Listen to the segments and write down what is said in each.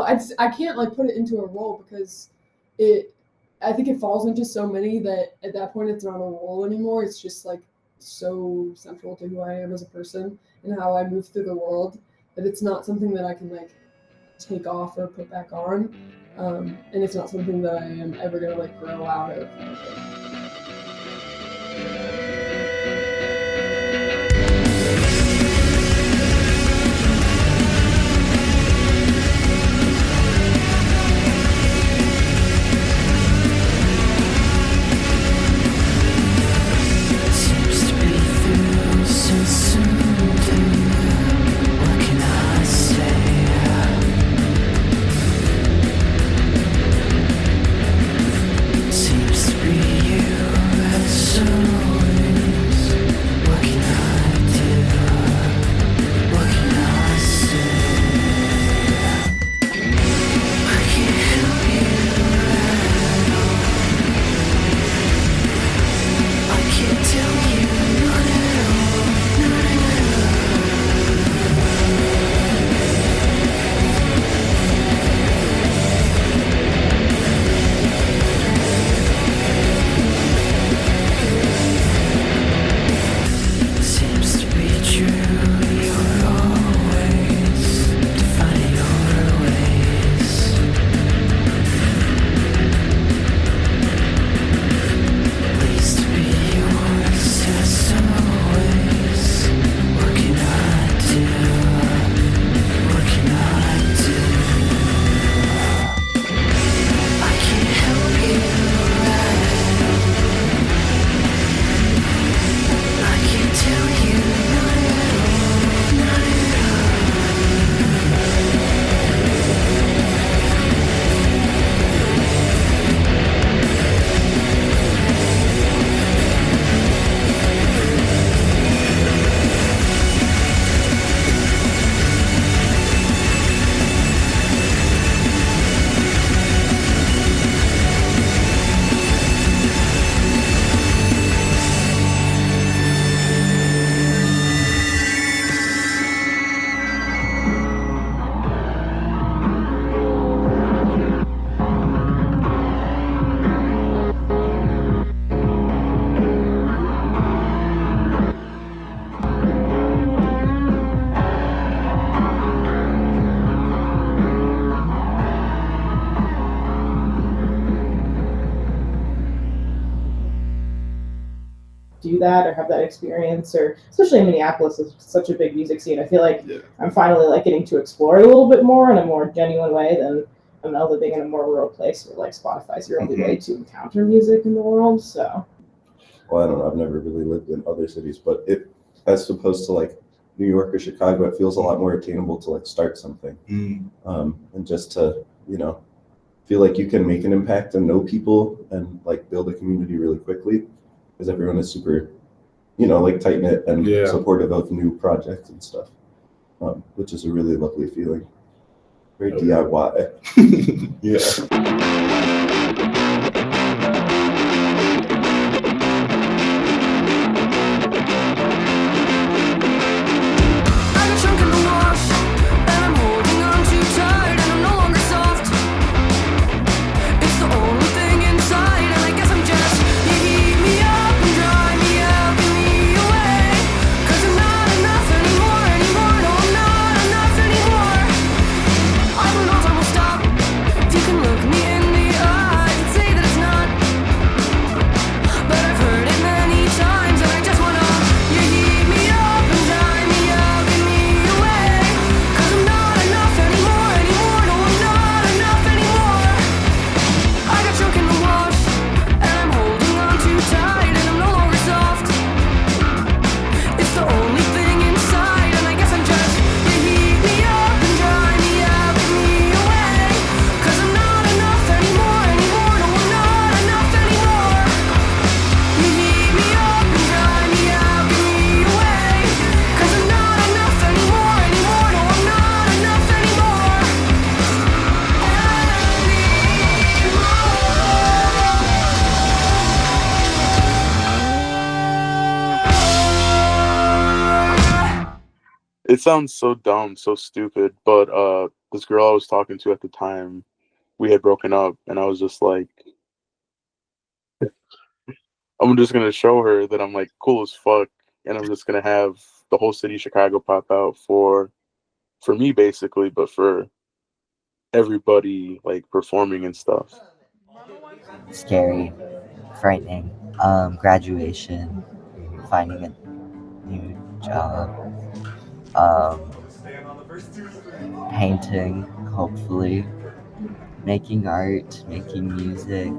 know. I can't like put it into a role because I think it falls into so many that at that point it's not a role anymore. It's just like so central to who I am as a person and how I move through the world that it's not something that I can like take off or put back on. And it's not something that I am ever gonna like grow out of. do that or have that experience, or especially in Minneapolis, it's such a big music scene. I feel like I'm finally like getting to explore it a little bit more in a more genuine way than I'm now living in a more rural place where like Spotify's your only way to encounter music in the world. So, well, I don't know. I've never really lived in other cities, but as opposed to like New York or Chicago, it feels a lot more attainable to like start something, and just to feel like you can make an impact and know people and like build a community really quickly, because everyone is super, like tight knit and supportive of new projects and stuff, which is a really lovely feeling. Very DIY. Yeah. You can look me in the eye. sounds so dumb, so stupid, but this girl I was talking to at the time, we had broken up, and I was just like, I'm just gonna show her that I'm like cool as fuck, and I'm just gonna have the whole city of Chicago pop out for me basically, but for everybody like performing and stuff. Scary, frightening. Graduation, finding a new job, painting, hopefully, making art, making music,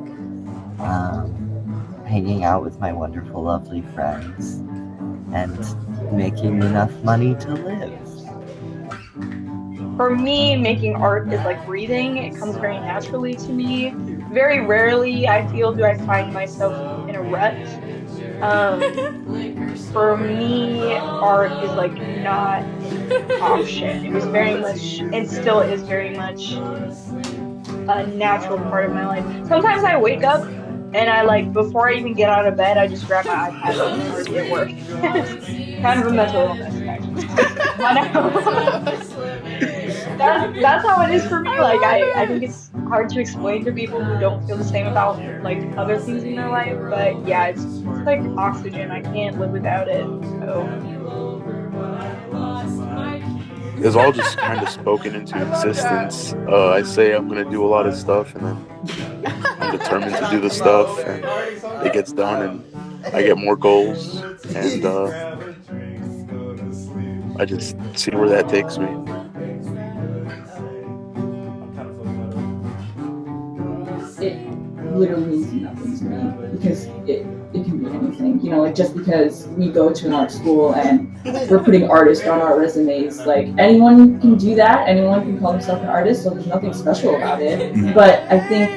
hanging out with my wonderful, lovely friends, and making enough money to live. For me, making art is like breathing. It comes very naturally to me. Very rarely, I feel, do I find myself in a rut. For me, art is like not an option. It was very much, and still is very much a natural part of my life. Sometimes I wake up and I like, before I even get out of bed, I just grab my iPad and start at work. It's kind of a mental illness, actually. That's how it is for me. Like, I think it's hard to explain to people who don't feel the same about like other things in their life. But yeah, it's like oxygen. I can't live without it. So It's all just kind of spoken into existence. I say I'm gonna do a lot of stuff, and then I'm determined to do the stuff, and it gets done, and I get more goals, and I just see where that takes me. It literally means nothing to me because it can be anything. You know, like just because we go to an art school and we're putting artist on our resumes, like anyone can do that. Anyone can call themselves an artist, so there's nothing special about it. But I think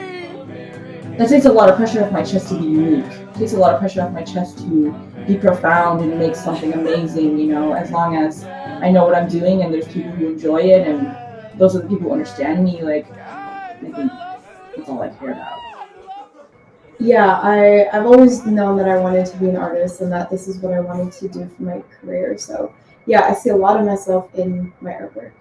that takes a lot of pressure off my chest to be unique. It takes a lot of pressure off my chest to be profound and make something amazing, you know, as long as I know what I'm doing and there's people who enjoy it and those are the people who understand me, like, I think that's all I care about. Yeah, I've always known that I wanted to be an artist and that this is what I wanted to do for my career. So yeah, I see a lot of myself in my artwork.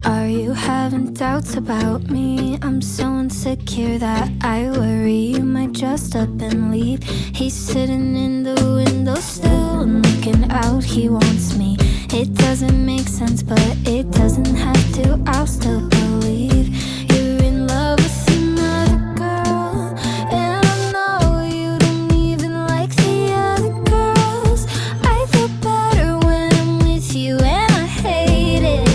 Are you having doubts about me? I'm so insecure that I worry you might just up and leave. He's sitting in the window still and looking out, he wants me. It doesn't make sense, but it doesn't have to, I'll still believe you're in love with another girl. And I know you don't even like the other girls. I feel better when I'm with you, and I hate it.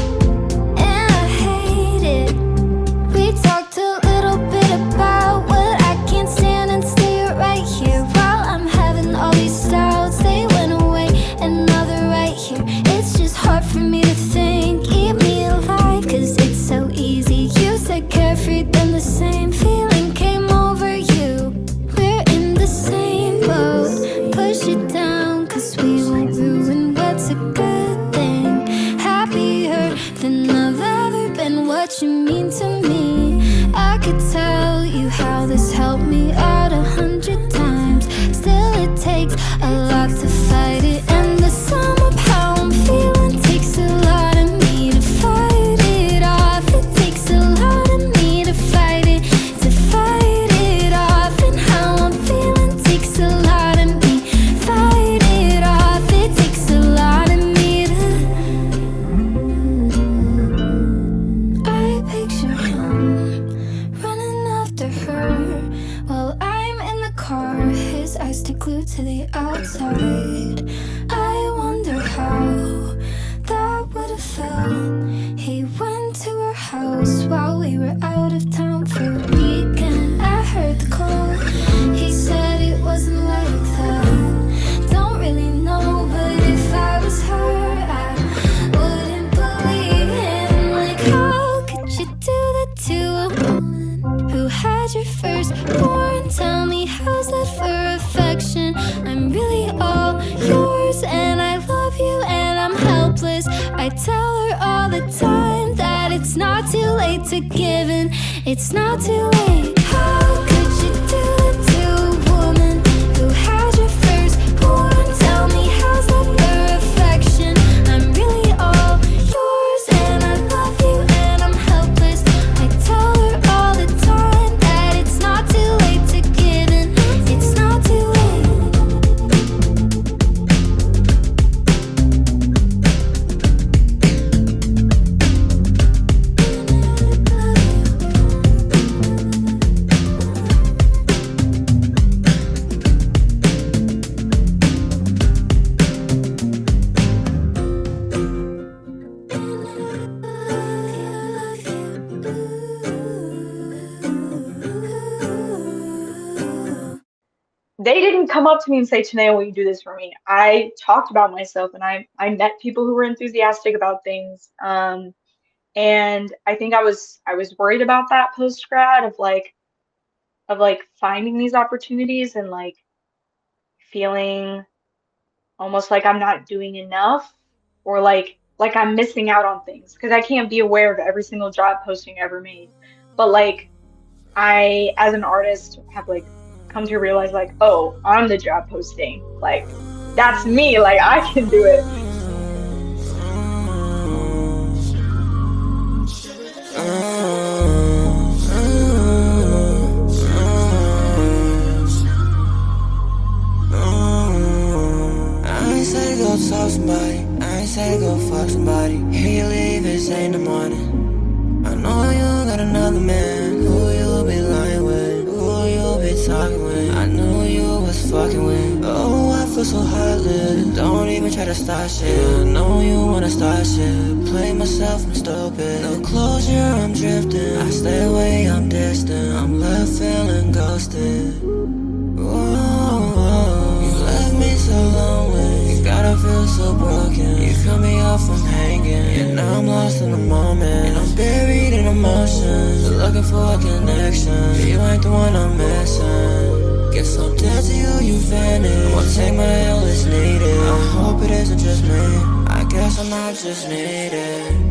We talked a little bit about what I can't stand and stay right here while I'm having all these doubts. They went away, another right here. It's just hard for me to think, keep me alive, cause it's so easy. You said carefree, then the same feeling came over you. We're in the same boat, push it down, cause we won't ruin what's a good thing. Happier than I've ever been, what you mean to me. I could tell you how this helped me out 100 times. Still it takes a lot to fight it, and the sum of how I'm feeling takes a lot of me to fight it off. It takes a lot of me to fight it off. And how I'm feeling takes a lot of me, fight it off. It takes a lot of me to. I picture him running after her while I'm in the car, his eyes stick glued to the outside. I wonder how that would have felt. He went to her house while we were out of town for a weekend. I heard the call, he said it wasn't like that. Don't really know, but if I was her, I wouldn't believe him. Like, how could you do that to a woman who had your firstborn? Tell me, how's that for affection? I'm really all yours, and I love you, and I'm helpless. I tell her all the time that it's not too late to give in. It's not too late. How could they didn't come up to me and say, Tenaya, will you do this for me? I talked about myself, and I met people who were enthusiastic about things. And I think I was worried about that post grad of like finding these opportunities and like feeling almost like I'm not doing enough, or like I'm missing out on things because I can't be aware of every single job posting I ever made. But like I, as an artist, have like come to realize like, oh, I'm the job posting. Like that's me. Like I can do it. I say go fuck somebody. Hear you leave, it's 8 in the morning. I know you got another man who you'll be lying with, who you'll be talking with. I knew you was fucking with. Oh, I feel so heartless. Don't even try to start shit. I know you wanna start shit. Play myself, I'm stupid. No closure, I'm drifting. I stay away, I'm distant. I'm left feeling ghosted. Whoa, you left me so lonely. You gotta feel so broken. You cut me off from hanging. And now I'm lost in the moment. And I'm buried in emotions. Looking for a connection. You ain't the one I'm missing. Guess I'm dead to you, you vanished. Won't take my L as needed. I hope it isn't just me. I guess I'm not just needed.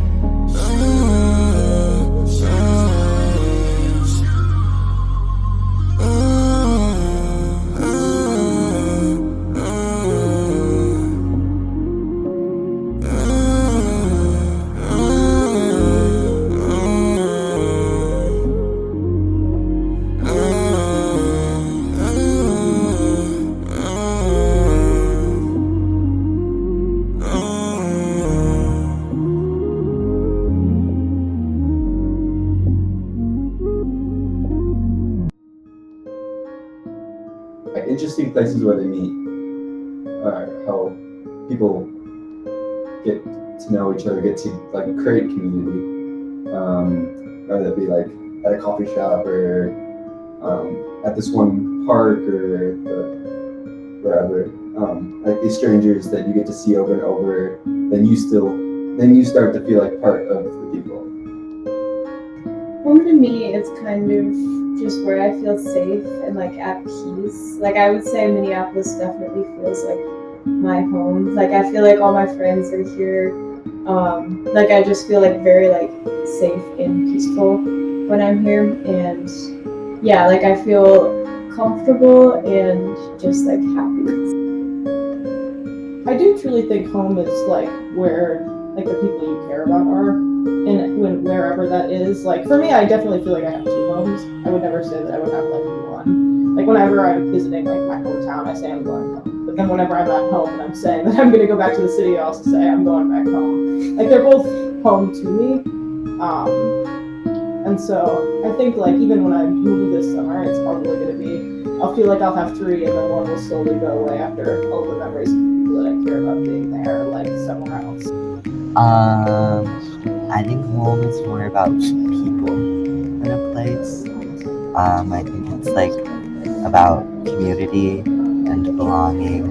Like interesting places where they meet, how people get to know each other, get to like create community, whether it be like at a coffee shop or at this one park or wherever. Like these strangers that you get to see over and over, then you start to feel like part of the people. Home to me is kind of just where I feel safe and like at peace. Like I would say Minneapolis definitely feels like my home. Like I feel like all my friends are here. Like I just feel like very like safe and peaceful when I'm here. And yeah, like I feel comfortable and just like happy. I do truly think home is like where like the people you care about are, and wherever that is. Like for me, I definitely feel like I have two homes. I would never say that I would have like one. Like whenever I'm visiting like my hometown, I say I'm going home. But then whenever I'm at home and I'm saying that I'm gonna go back to the city, I also say I'm going back home. Like they're both home to me. And so I think like even when I move this summer, it's probably gonna be, I'll feel like I'll have three and then one will slowly go away after all the memories of people that I care about being there, like somewhere else. I think home is more about people in a place. I think it's like about community and belonging,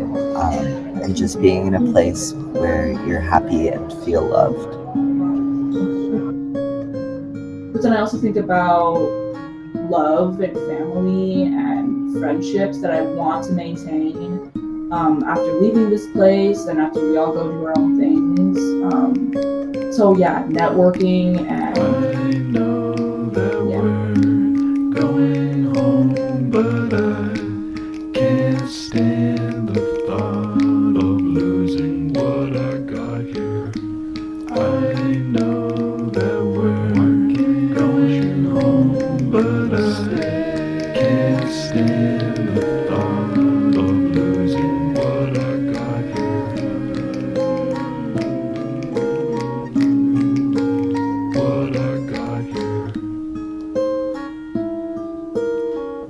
and just being in a place where you're happy and feel loved. But then I also think about love and family and friendships that I want to maintain after leaving this place and after we all go do our own things. So yeah, networking and I know that we're going home, but I can't stand the thought of losing what I got here. I know that we're going home, but I can't stand the thought of losing what I got here. What I got here.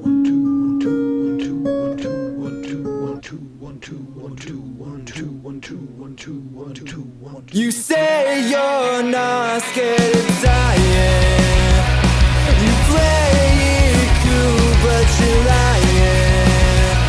1 2 1 2 1 2 1 2 1 2 1 2 1 2 1 2 1 2 1 2 1 2. You say you're not scared of dying. You play it cool, but you're lying.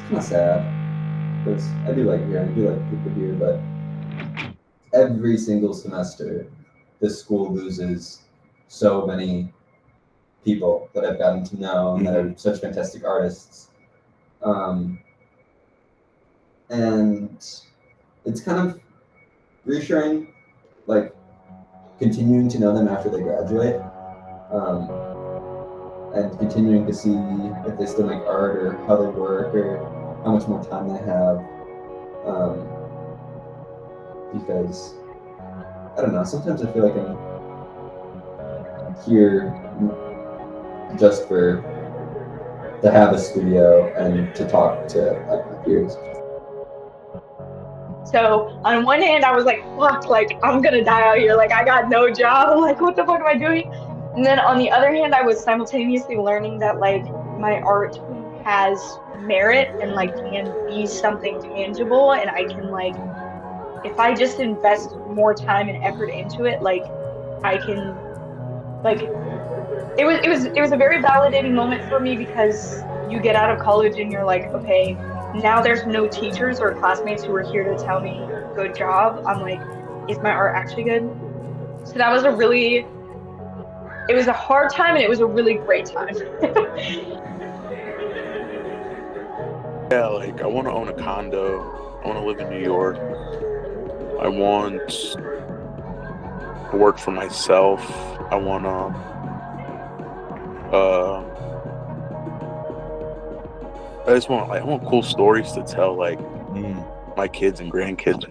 kind of sad because I do like here, I do like people here, but every single semester, this school loses so many people that I've gotten to know and that are such fantastic artists. And it's kind of reassuring, like continuing to know them after they graduate, and continuing to see if they still make art or how they work or how much more time they have. Because I don't know, sometimes I feel like I'm here just to have a studio and to talk to like my peers. So on one hand, I was like, fuck, like I'm gonna die out here. Like I got no job. Like what the fuck am I doing? And then on the other hand, I was simultaneously learning that like my art has merit and like can be something tangible, and I can like, if I just invest more time and effort into it, like I can, like it was a very validating moment for me because you get out of college and you're like, okay, now there's no teachers or classmates who are here to tell me good job. I'm like, is my art actually good? So that was it was a hard time and it was a really great time. Yeah, like I want to own a condo. I want to live in New York. I want to work for myself. I want I want cool stories to tell, like my kids and grandkids.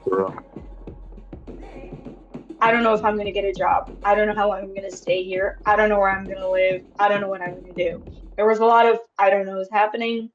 I don't know if I'm gonna get a job. I don't know how long I'm gonna stay here. I don't know where I'm gonna live. I don't know what I'm gonna do. There was a lot of I don't knows happening.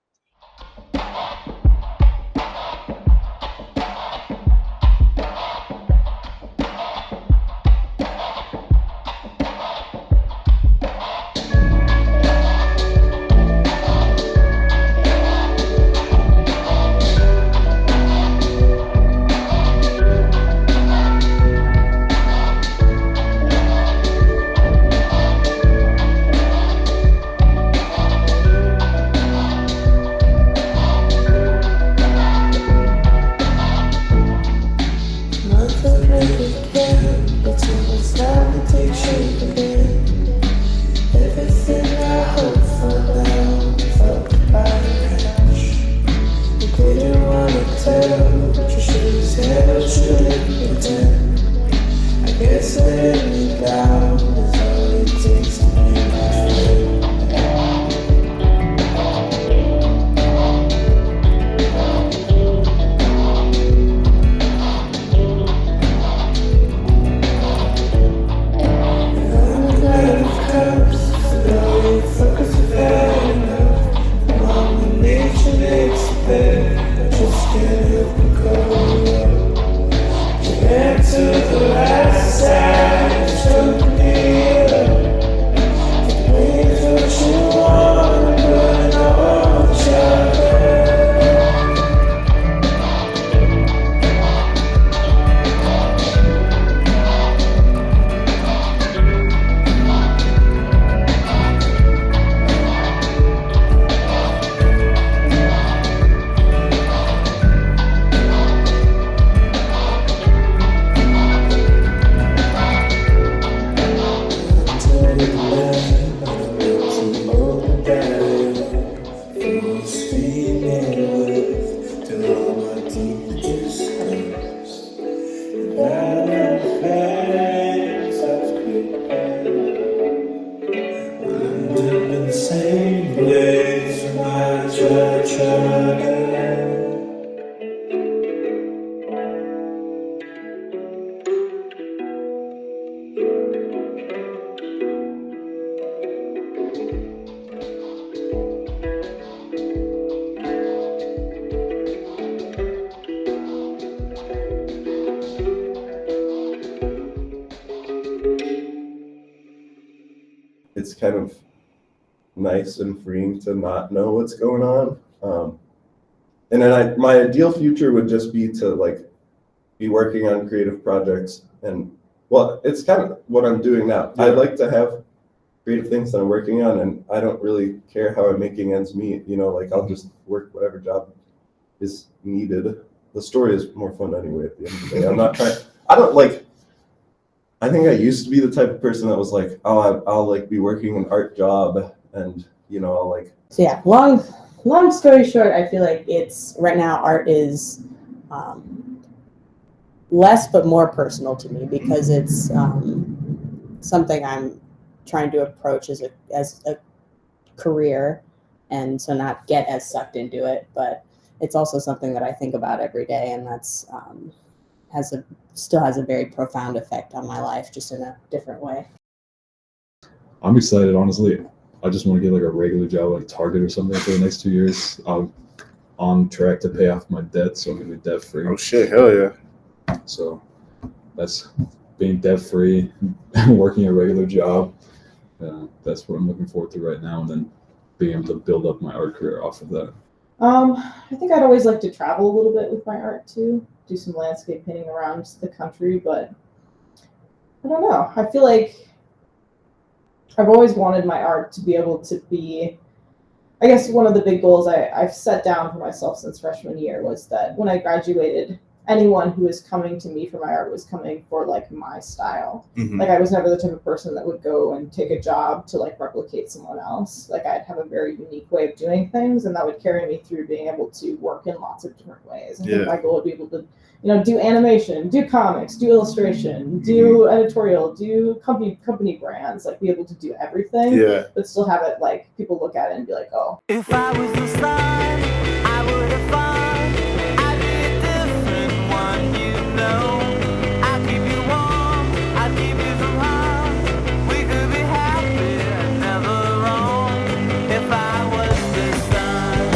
It's kind of nice and freeing to not know what's going on. And then my ideal future would just be to like be working on creative projects, and well, it's kind of what I'm doing now. I'd like to have creative things that I'm working on, and I don't really care how I'm making ends meet. You know, like I'll just work whatever job is needed. The story is more fun anyway at the end of the day. I'm not trying, I don't like, I think I used to be the type of person that was like, oh, I'll like be working an art job and, you know, I'll like. So yeah, long story short, I feel like it's right now art is less but more personal to me because it's something I'm trying to approach as a career, and so not get as sucked into it. But it's also something that I think about every day, and that's still has a very profound effect on my life, just in a different way. I'm excited, honestly. I just want to get like a regular job like Target or something for the next 2 years. I'm on track to pay off my debt, so I'm gonna be debt free. Oh shit, hell yeah. So that's being debt free, working a regular job. That's what I'm looking forward to right now, and then being able to build up my art career off of that. I think I'd always like to travel a little bit with my art too, do some landscape painting around the country, but I don't know. I feel like I've always wanted my art to be able to be, I guess one of the big goals I've set down for myself since freshman year was that when I graduated, anyone who was coming to me for my art was coming for like my style. Mm-hmm. Like I was never the type of person that would go and take a job to like replicate someone else. Like I'd have a very unique way of doing things, and that would carry me through being able to work in lots of different ways. I think my goal would be able to, you know, do animation, do comics, do illustration, do editorial, do company brands, like be able to do everything, but still have it like people look at it and be like, oh. If I was the sun, I would have found I'd be a different one, you know. I'd keep you warm, I'd keep you from harm. We could be happy and never wrong. If I was the sun,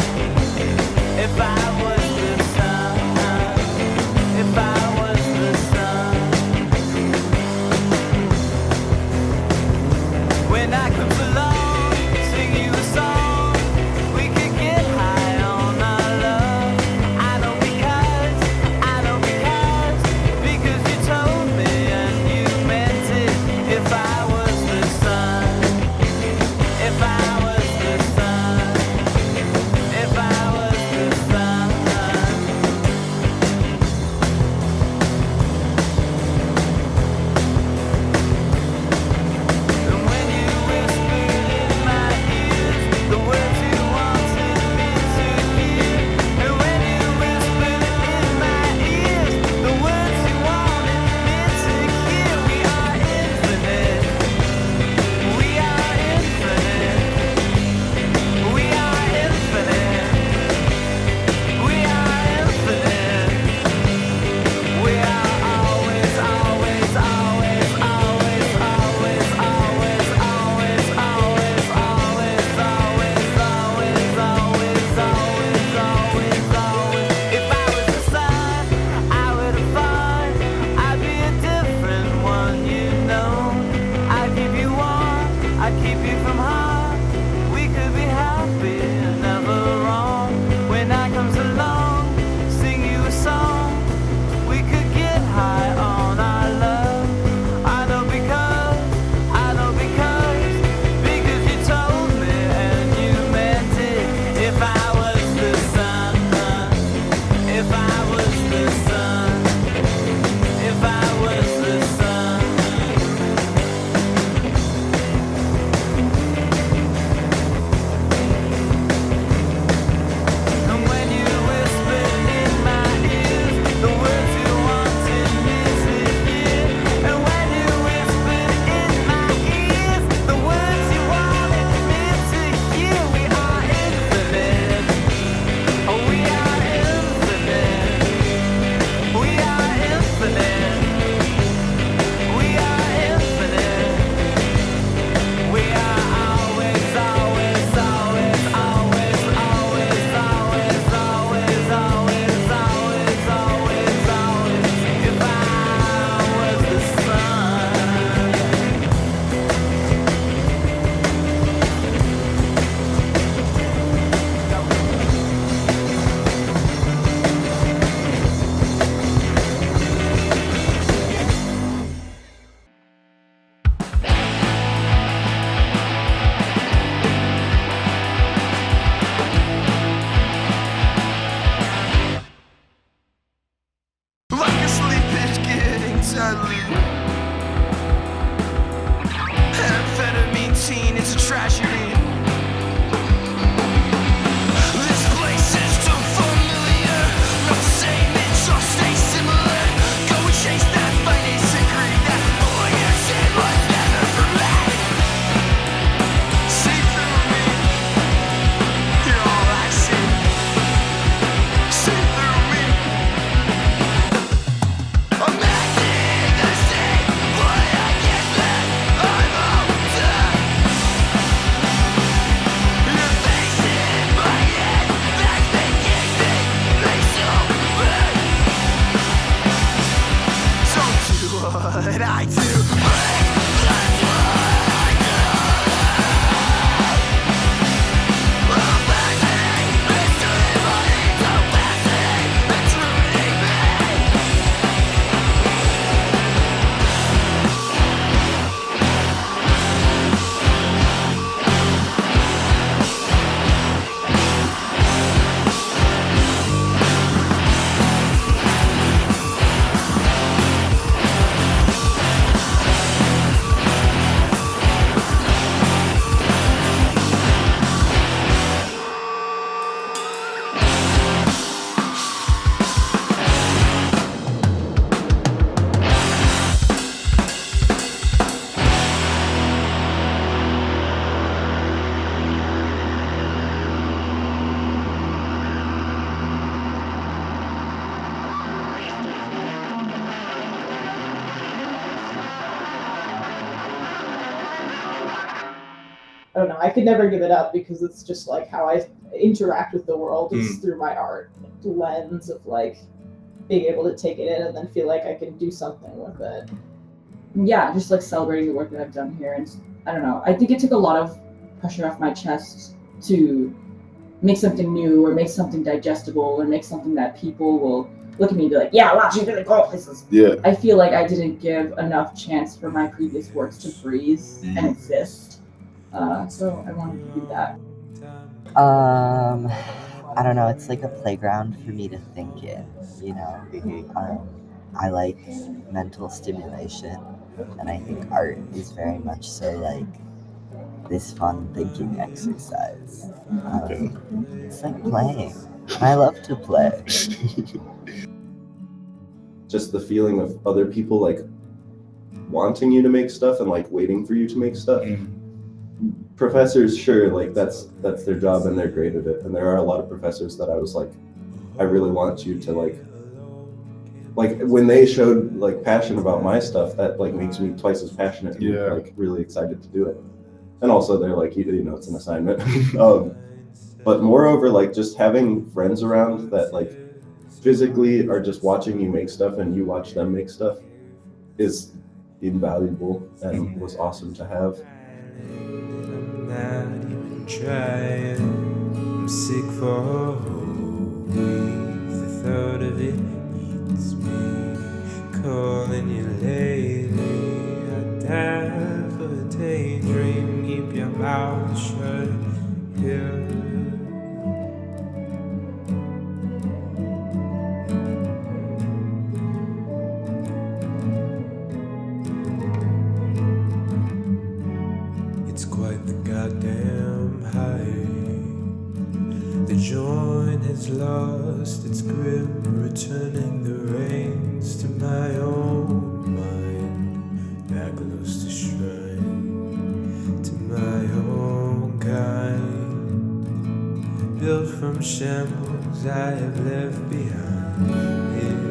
if I was the sun, if I was the sun. When I could belong, sing you a song. We could get high on routine, it's a tragedy. This place is too familiar. No same, it just stay similar. Go and chase that finance and greed. That boy you said was never for me. See through me, you're all I see. See through me. I'm acting the same, but I get that I'm older. Your face in my head, that's making me sober. Don't do what I do. That's what I do. I'm fascinating, it's turning my into fascinating, it's ruining me. I don't know. I could never give it up because it's just like how I interact with the world is through my art lens of like being able to take it in and then feel like I can do something with it. Yeah, just like celebrating the work that I've done here. And I don't know, I think it took a lot of pressure off my chest to make something new or make something digestible or make something that people will look at me and be like, yeah, wow, she's really cool. Yeah. I feel like I didn't give enough chance for my previous works to breathe and exist. So I wanted to do that. I don't know, it's like a playground for me to think in, you know? I like mental stimulation, and I think art is very much so like this fun thinking exercise. It's like playing, and I love to play. Just the feeling of other people like wanting you to make stuff and like waiting for you to make stuff. Professors, sure, like that's their job and they're great at it. And there are a lot of professors that I was like, I really want you to like when they showed like passion about my stuff, that like makes me twice as passionate and like really excited to do it. And also they're like, you know, it's an assignment. But moreover, like just having friends around that like physically are just watching you make stuff and you watch them make stuff is invaluable and was awesome to have. Not even trying. I'm sick for a whole week. The thought of it eats me. Calling you lately. I die for a daydream. Keep your mouth shut. Yeah. It's quite the goddamn high. The joint has lost its grip, returning the reins to my own mind. Back close to shrine, to my own kind. Built from shambles I have left behind.